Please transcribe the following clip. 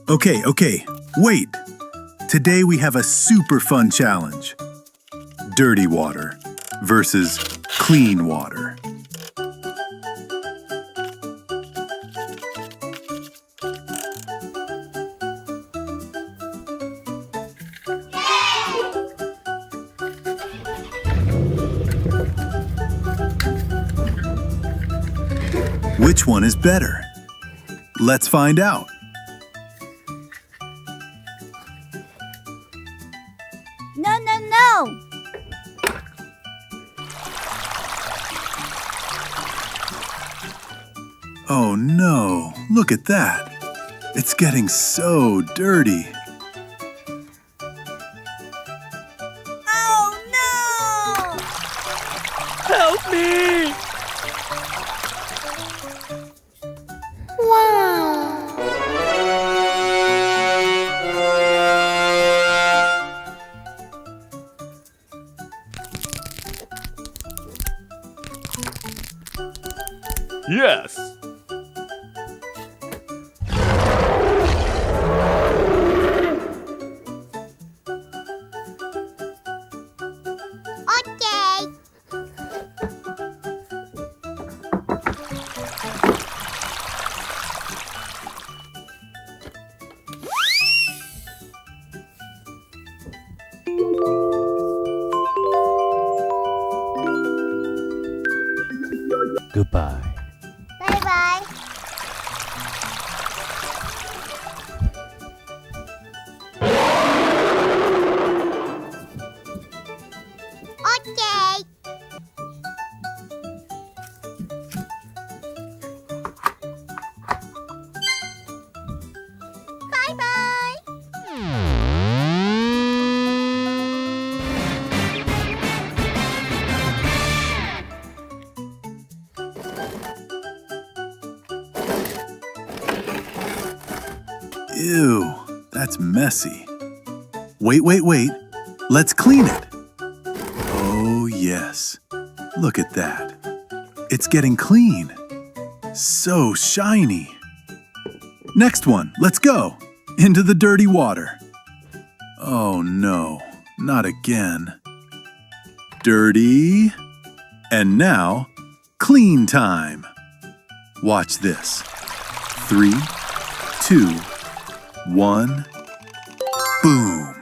Okay, wait. Today we have a super fun challenge. Dirty water versus clean water. Which one is better? Let's find out. No! Oh no, look at that. It's getting so dirty. Oh no! Help me! Yes! Okay. Goodbye. Bye-bye. Okay. Bye-bye. Ew, that's messy. Wait. Let's clean it. Oh, yes. Look at that. It's getting clean. So shiny. Next one, let's go. Into the dirty water. Oh no, not again. Dirty. And now, clean time. Watch this. 3, 2, 1. Boom.